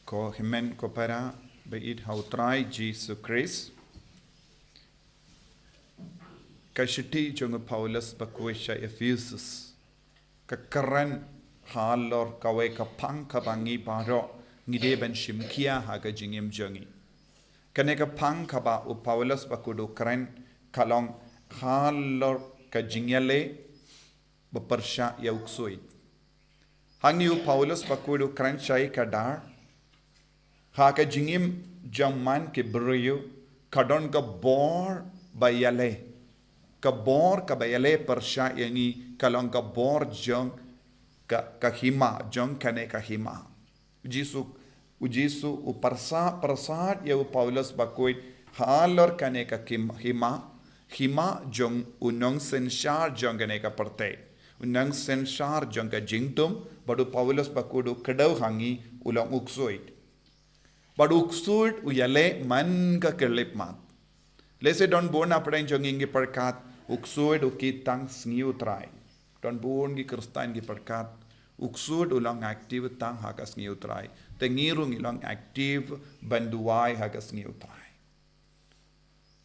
Ko himen ko para bait hau Trai Jesus Christ. Kashiti jong Paulus bakuisha Ephesus. Kakaran halor kawe kapang kabangi paro ngide ben shimkia haga jingim jongi. Kane kapang kaba u Paulus bakudu karen kalong halor ka jingyale bepersya ya Ksuid. Hangi u Paulus bakudu karen syai kadar haka jingim jaman ke beruyu kadon ka bor bayale ka bor ka bayale persya yangi kalong ka bor jong ka hima jong kane ka hima ujisu u persat ya u Paulus bakuid halor kane ka hima jong unong sensyar jong kane ka perte unong sensyar jong ka jingtum badu Paulus bakudu kedau hangi ulang Ksuid. Badu Ksuid uyale man ka kelip mat. Lese don bon apadain jongingi perkat Ksuid uki tang Sngi Trai. Don bon gi Kristan gi perkat Ksuid ulang aktif tang haka Sngi Trai. Tengirung ilang aktif banduai haka Sngi Trai.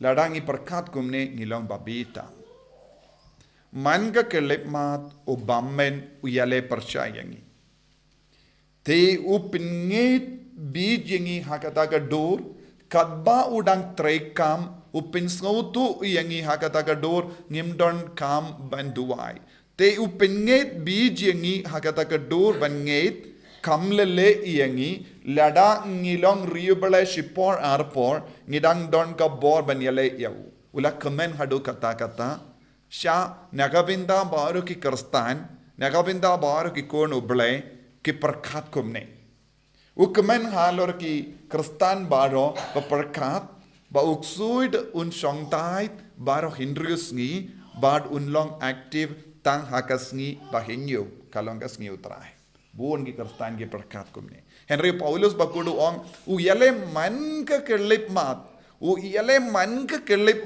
Ladangi perkat kumne ngilang babita. Man ka kelip mat ubammen uyale percayangi. Te upingit Bijengi hakataga dor kadba udang trekam upin snautu yangi hakataga dor ngimdon kam banduai te upinget bijengi hakataga dor banget kamlele yangi lada ngilong riubale shipor arpor ngidang don ka bor banyale yau ula komen hadu kata sha nagabinda baru ki Kristan nagabinda baru ki kon uble ki perkat kumne Ukmen halor ki Kristan baro beperkat ba Ksuid un songtait baro hindrius ngi bad unlong aktif tang hakas ngi ba hinyo kalong kas ngi Trai buon ki Kristan ki perkat kumne Henry Paulus bakudu ong u yale man ka kelip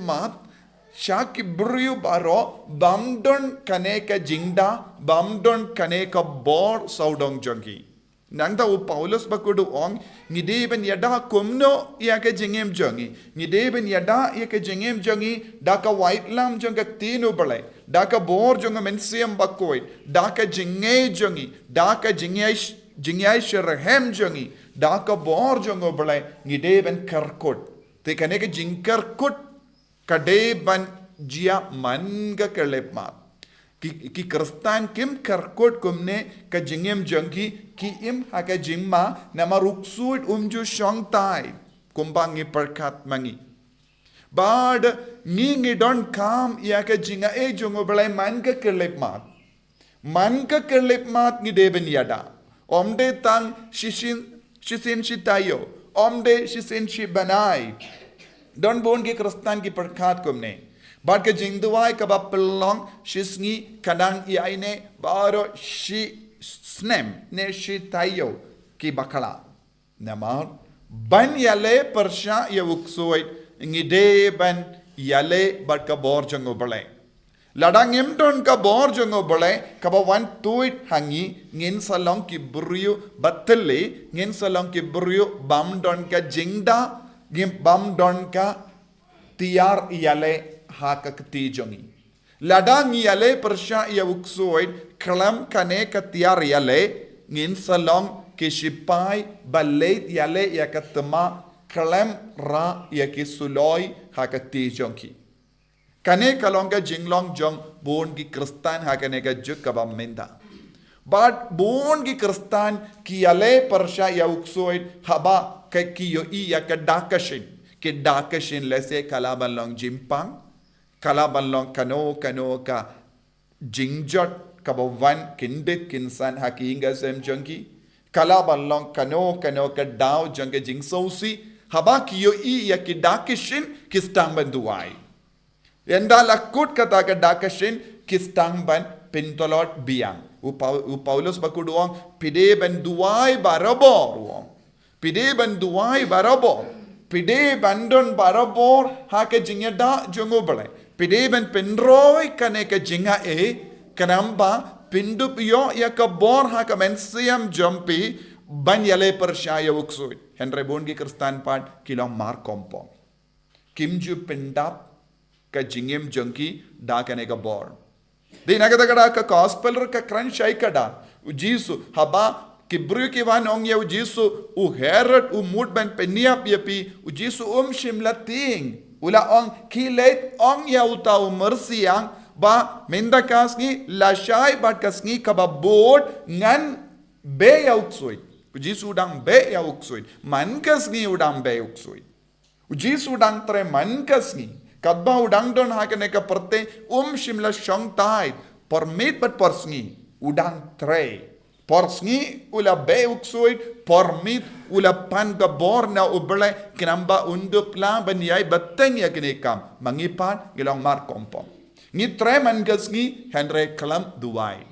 mat Shaki bryu baro bamdon kane ka jingda bamdon kane ka bor saudong jongi Nangda u Paulus bakudu ong ngideben yada kumno ya ke jingem jongi ngideben yada ya ke jingem jongi daka white lam jonga tinu balai daka bor jonga mensiam bakoi daka jingai jongi daka jingai sherhem jongi daka bor jonga balai ngideben karkot te kane ke jingkarkot kadeban jia manga kelepmat ki Kristan kim karkot kumne ka jingem jongi ki im haka jingma nama Ksuid umju shongtai kumbangi perkat mangi bad ngi don kam ya ka jinga e jongo belai man ka kelip mat ngi deben yada omde tang shisin shitayo omde shisin shibanai don bon ki Kristan ki perkat kumne Bad ke jingduai kabab pelong shisngi kadang iaine baro shi snem ne shi tayo ki bakala namar ban yale persya ya Ksuid ngide ban yale bad ka bor jango bale ladang imdon ka bor jango bale kaba wan tuit hangi ngin salong ki buryu battele ngin salong ki buryu bamdon ka jingda ngim bamdon ka tiar yale haka kti jongi ladang yale persya ya Ksuid kalam kane katiar yale ngin salong ke shipai balet yale ya katma kalam ra ya ki suloi haka kti jongi kane kalonga jinglong jong bon ki Kristan haka ne ka juk kabam menda but bon ki Kristan ki yale persya ya Ksuid haba ke ki yo I ya ka dakashin lese kalaban long jimpang Kalaban long kano ka jingjot kabawan kindit kinsan hakinga sem jongi kalaban long kano ka daw jonga jingsausi haba kiyo I ya kidakishin kistang banduai yanda lakut kata ka dakishin kistang ban pintolot biang u Paulus bakuduang pide banduai barabor pide bandon barabor hake jingeda jongo bale pide ban pendroi kane ka jinga e kanamba pindu piyo ya ka bor haka mensiam jumpi ban yale persya ya uksuid. Henry bon gi kristan pat kilong mar kompong. Kim ju pendap ka jingim jengki da kane ka bor. Di nagadagada ka gospel ka kran shay kada. Ujisu haba kibru ki wan ong ya ujisu u heret u mood ban peniap yapi ujisu shimlating ula ong kilet ong ya utau mersiang ba menda kasngi lashay bat kasngi kababot ngan be ya uksuid. Ujisu udang be ya uksuid. Man kasngi udang be uksuid. Ujisu udang tre man kasngi. Kadba udang don hakane ka perte shimla shong tai permit bat persngi udang tre. Porsngi ula be uksuid permit ula pan ka bor na ubele kinamba undup la banyai bateng ya kinekam mangipan gilang mar kompong. Ni tre man gasngi henre kalam duwai.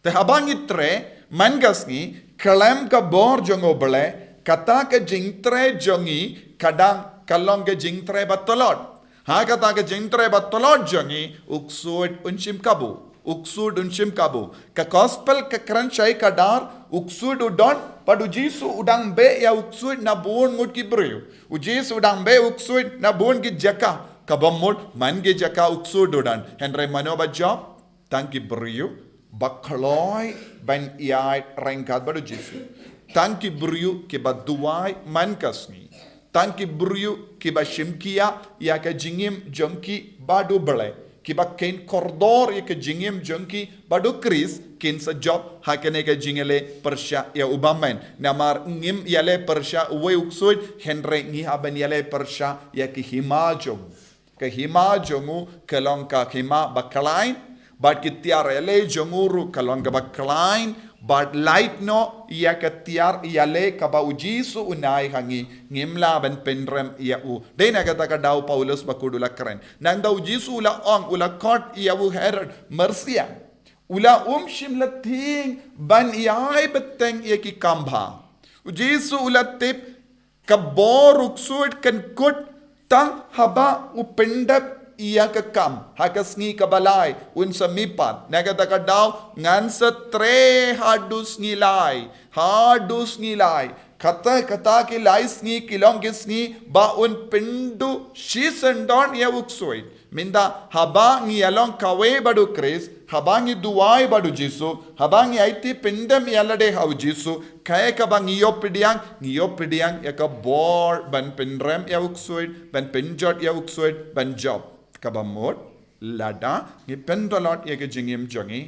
Te habang ni tre man gasngi kalam ka bor jong ubele kata ka jing tre jongi kadang kalong ka jing tre batolot. Ha kata ka jing tre batolot jongi uksuid unshim kabu. Uksud unshim kabu. Ka gospel ka kran shay kadar uksud udon pad ujisu udang be ya uksud na buon mut ki breu. Ujisu udang be uksud na buon ki jaka kabamut man ki jaka uksud udan. Henry manoba job tang ki breu bakloy ban iai rengkat bad ujisu. Tang ki breu ki baduai man kasni. Tang ki breu ki ba shimkia ya ka jingim jonki badu bele. Kiba ken koridor ya ke jingim jengki badu kris ken sa job hakene ke jingele persya ya ubamen namar ngim yale persya we uksuid henre ngi haben yale persya ya ke himajum kalong ka hima baklain bad kitiar yale jonguru kalong ka baklain bad light no ya ketiar yale ka ba ujisu unai hangi ngimla ben penrem ya u dena kata ka daw Paulus bakudula keren nang daw ujisu ula ong ula kot ya u herod mersia ula shimla ting ban yai beteng ya ki kambha ujisu ula tip ka bor uksuit kan kut tang haba u pendap iya ka kam hakasngi kabalay unsa mipat nagataka daw ngan sa tre hadus ngilay kata ki lais ngi kilong gisngi ba un pindu shisandon ya uksoid minda haba ngi along kawe badu kris haba ngi duwai badu jisu haba ngi aiti pindam yalade hau jisu kaya ka ba ngiyo pidiang ya ka bor ban pinrem ya uksoid ban pinjot ya uksoid ban job kabamot lada ngi pendolot ye ke jingim jongi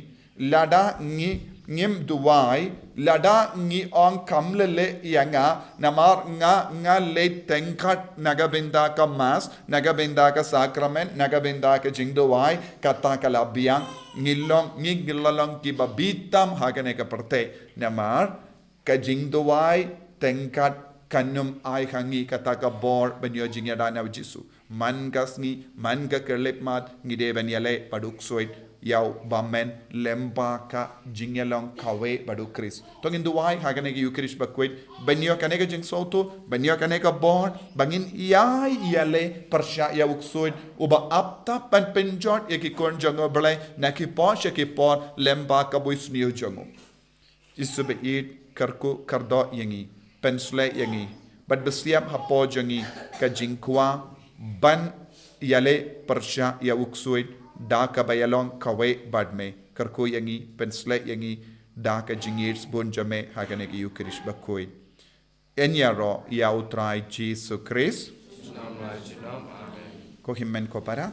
lada ngi ngim duwai lada ngi ong kamlele yanga namar nga le tengkat nagabinda ka mas nagabinda ka sakrament nagabinda ka jingduwai kata kalabiang ngi gilalong ki babitam hagane ka perte namar ka jingduwai tengkat kanum ay hangi kata ka bor banyo jingya dana jisu man kasni man ka kerlip mat ngide ban yale paduk soit yaw bamen lemba ka jingyalong kawe badu kris tongin duwai hagane ki ukris bakwit banyo kaneka jing soto banyo kaneka bor bangin yai yale persya ya uksuid uba apta pan penjot ya ki kon jongo bele na ki posh ki por lemba ka buis niu jongo isube it karku kardo yangi pensle yangi bad besiap hapo jongi ka jingkwa ban yale persya ya uksuid da ka bayalong kawe badme karko yangi pensle yangi da ka jingirs bon jame hagane ki ukrish bakoi enyaro ya utrai Jesus Christ ko himmen ko para